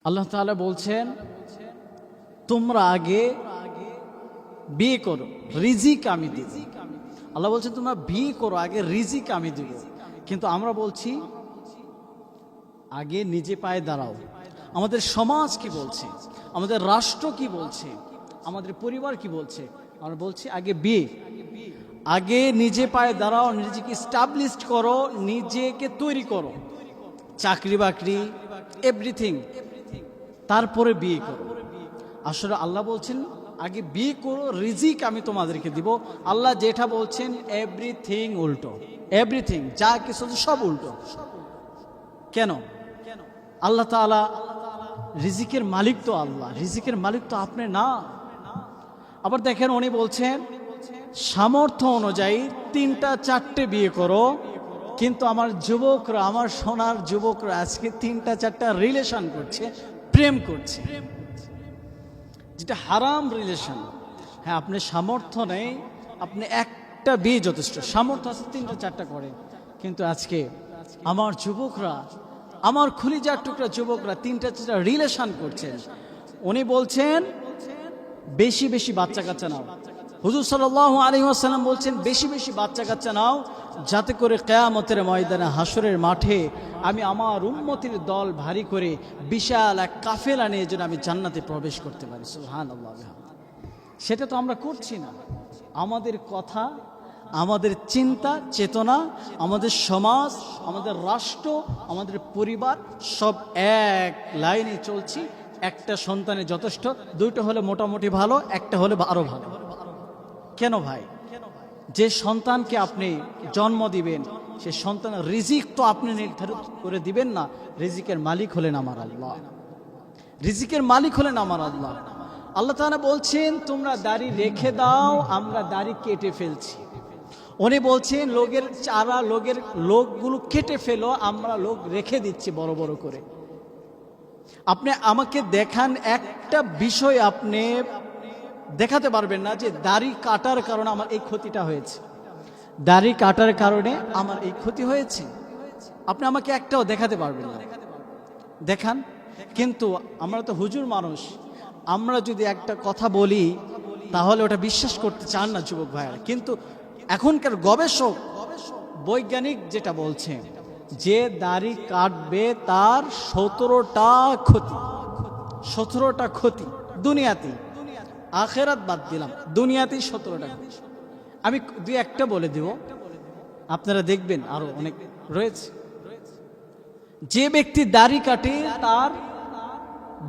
আল্লাহ তাআলা বলছেন তোমরা আগে বিয়ে করো, রিজিক আমি দিব। আল্লাহ বলছেন তোমরা বিয়ে করো, আগে রিজিক আমি দিব। কিন্তু আমরা বলছি আগে নিজে পায়ে দাঁড়াও। আমাদের সমাজ কি বলছে, আমাদের রাষ্ট্র কি বলছে, আমাদের পরিবার কি বলছে? আমরা বলছি আগে বিয়ে, আগে নিজে পায়ে দাঁড়াও, নিজেকে স্টাবলিশ করো, নিজেকে তৈরি করো, চাকরি বাকরি এভরিথিং, তারপরে বিয়ে করো। আসলে আল্লাহ বলছেন আগে বিয়ে করো, রিজিক আমি তোমাদেরকে দিব। আল্লাহ যেটা বলছেন এভরিথিং উল্টো, এভরিথিং যা কিছু সব উল্টো। কেন? আল্লাহ তাআলা রিজিকের মালিক তো আল্লাহ, রিজিকের মালিক তো আপনি না। আবার দেখেন উনি বলছেন সামর্থ্য অনুযায়ী 3টা 4টে বিয়ে করো, কিন্তু আমার যুবকরা, আমার সোনার যুবকরা আজকে 3টা 4টা রিলেশন করছে, প্রেম করছে, যেটা হারাম রিলেশন। হ্যাঁ, আপনি সামর্থ্য নেই, আপনি একটা বিয়ে যথেষ্ট, সামর্থ্য আছে 3টা 4টা করেন। কিন্তু আজকে আমার যুবকরা, আমার খুলিজার টুকরা যুবকরা 3টা 4টা রিলেশন করছেন। উনি বলছেন বেশি বেশি বাচ্চা কাচ্চা নাও। হুজুর সাল্লাল্লাহু আলাইহি ওয়াসাল্লাম বলছেন বেশি বেশি বাচ্চা কাচ্চা নাও, যাতে করে কিয়ামতের ময়দানে হাসরের মাঠে আমি আমার উম্মতের দল ভারী করে বিশাল এক কাফেলা নিয়ে যেন আমি জান্নাতে প্রবেশ করতে পারি। সুবহানাল্লাহ। সেটা তো আমরা করছি না। আমাদের কথা, আমাদের চিন্তা চেতনা, আমাদের সমাজ, আমাদের রাষ্ট্র, আমাদের পরিবার সব এক লাইনে চলছি। একটা সন্তানের যথেষ্ট, 2টা হলে মোটামুটি ভালো, একটা হলে আরো ভালো। কেন ভাই? যে সন্তানকে আপনি জন্ম দিবেন সে সন্তানের রিজিক তো আপনি নির্ধারিত করে দিবেন না। রিজিকের মালিক হলেন আমার আল্লাহ, রিজিকের মালিক হলেন আমার আল্লাহ। আল্লাহ তাআলা বলছেন তোমরা দাড়ি রেখে দাও, আমরা দাড়ি কেটে ফেলছি। উনি বলছেন লোকের চারা, লোকগুলো কেটে ফেলো, আমরা লোক রেখে দিচ্ছি বড় বড় করে। আপনি আমাকে দেখান একটা বিষয়, আপনি দেখাতে পারবেন না যে দাড়ি কাটার কারণে আমার এই ক্ষতিটা হয়েছে, দাড়ি কাটার কারণে আমার এই ক্ষতি হয়েছে। আপনি আমাকে একটাও দেখাতে পারবেন না, দেখান। কিন্তু আমরা তো হুজুর মানুষ, আমরা যদি একটা কথা বলি তাহলে ওটা বিশ্বাস করতে চান না যুবক ভাইয়েরা। কিন্তু এখনকার গবেষক, বৈজ্ঞানিক যেটা বলছে যে দাড়ি কাটবে তার 17টা ক্ষতি, 17টা ক্ষতি দুনিয়াতেই, আখেরাত বাদ দিলাম, দুনিয়াতেই 17টা। আমি 2-1টা বলে দেব, আপনারা দেখবেন আরো অনেক রয়েছে। যে ব্যক্তি দাড়ি কাটে তার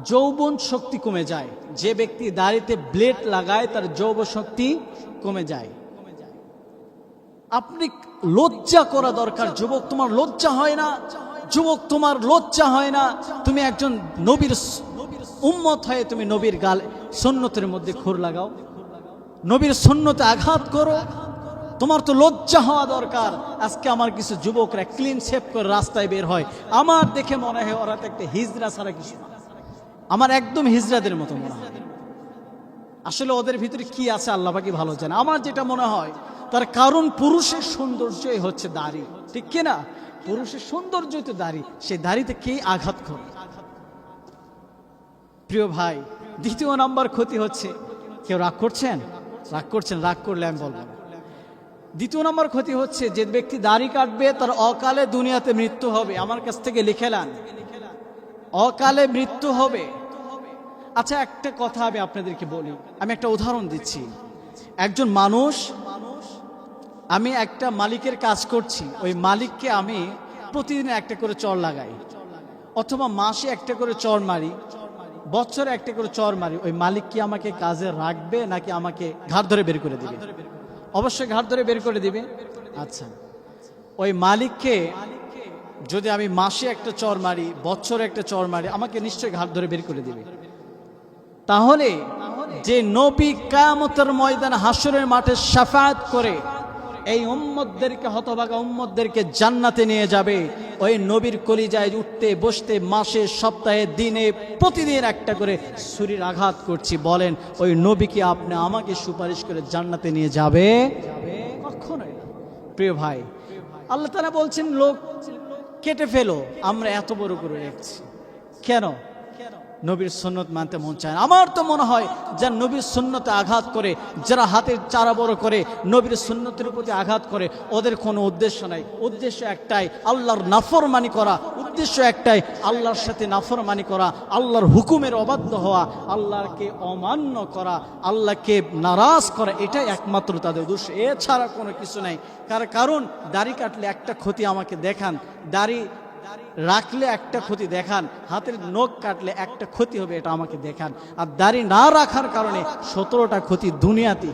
যৌবন শক্তি কমে যায়, যে ব্যক্তি দাড়িতে ব্লেড লাগায় তার যৌবন শক্তি কমে যায়। আপনি লজ্জা করা দরকার। যুবক, তোমার লজ্জা হয় না? যুবক, তোমার লজ্জা হয় না? তুমি একজন নবীর উম্মত হয়ে তুমি নবীর গাল সুন্নতের মধ্যে খুর লাগাও, নবীর সুন্নতে আঘাত করো। তোমার তো লজ্জা হওয়া দরকার। আজকে আমার কিছু যুবকরা ক্লিন শেভ করে রাস্তায় বের হয়, আমার দেখে মনে হয় ওরা তো একটা হিজড়া ছাড়া কিছু না। আমার একদম হিজড়াদের মতো মনে হয়। আসলে ওদের ভিতরে কি আছে আল্লাহ পাকই ভালো জানে। আমার যেটা মনে হয় তার কারণ পুরুষের সৌন্দর্যই হচ্ছে দাড়ি, ঠিক কিনা? পুরুষের সৌন্দর্যই তো দাড়ি, সেই দাড়িতে কে আঘাত করে? প্রিয় ভাই, 2য় নাম্বার ক্ষতি হচ্ছে, কেউ রাগ করছেন? রাগ করছেন? রাগ করলে আমি বলবো। 2য় নাম্বার ক্ষতি হচ্ছে যে ব্যক্তি দাড়ি কাটবে তার অকালে দুনিয়াতে মৃত্যু হবে। আমার কাছ থেকে লিখে নেন, অকালে মৃত্যু হবে। আচ্ছা, একটা কথা আমি আপনাদেরকে বলি, আমি একটা উদাহরণ দিচ্ছি। একজন মানুষ, আমি একটা মালিকের কাজ করছি, ওই মালিককে আমি প্রতিদিন একটা করে চর লাগাই, অথবা মাসে একটা করে চর মারি, বছরে একটা করে চর মারি। ওই মালিক কি আমাকে কাজে রাখবে নাকি আমাকে ঘাড় ধরে বের করে দিবে? অবশ্যই ঘাড় ধরে বের করে দিবে। আচ্ছা, ওই মালিককে যদি আমি মাসে একটা চর মারি, বছরে একটা চর মারি, আমাকে নিশ্চয়ই ঘাড় ধরে বের করে দিবে। তাহলে যে নবী কিয়ামতের ময়দানে হাসরের মাঠে শাফাআত করে এই উম্মতদেরকে, হতভাগা উম্মতদেরকে জান্নাতে নিয়ে যাবে, ওই নবীর কলিজায় উঠতে বসতে মাসে, সপ্তাহে, দিনে, প্রতিদিন একটা করে ছুরির আঘাত করছি। বলেন ওই নবী কি আপনি আমাকে সুপারিশ করে জান্নাতে নিয়ে যাবে? কখনোই না। প্রিয় ভাই, আল্লাহ তাআলা বলছেন লোক কেটে ফেলো, আমরা এত বড় করে রেখেছি। কেন? নবীর সুন্নত মানতে মন চায় না। আমার তো মনে হয় যারা নবীর সুন্নতে আঘাত করে, যারা হাতের চারা বড় করে নবীর সুন্নতের প্রতি আঘাত করে, ওদের কোনো উদ্দেশ্য নাই। উদ্দেশ্য একটাই, আল্লাহর নাফরমানি করা। উদ্দেশ্য একটাই, আল্লাহর সাথে নাফরমানি করা, আল্লাহর হুকুমের অবাধ্য হওয়া, আল্লাহকে অমান্য করা, আল্লাহকে নারাজ করা। এটাই একমাত্র তাদের উদ্দেশ্য, এছাড়া কোনো কিছু নাই। কারণ দাড়ি কাটলে একটা ক্ষতি আমাকে দেখান, দাড়ি রাখলে একটা ক্ষতি দেখান, হাতের নখ কাটলে একটা ক্ষতি হবে এটা আমাকে দেখান। আর দাড়ি না রাখার কারণে 17টা ক্ষতি দুনিয়াতে।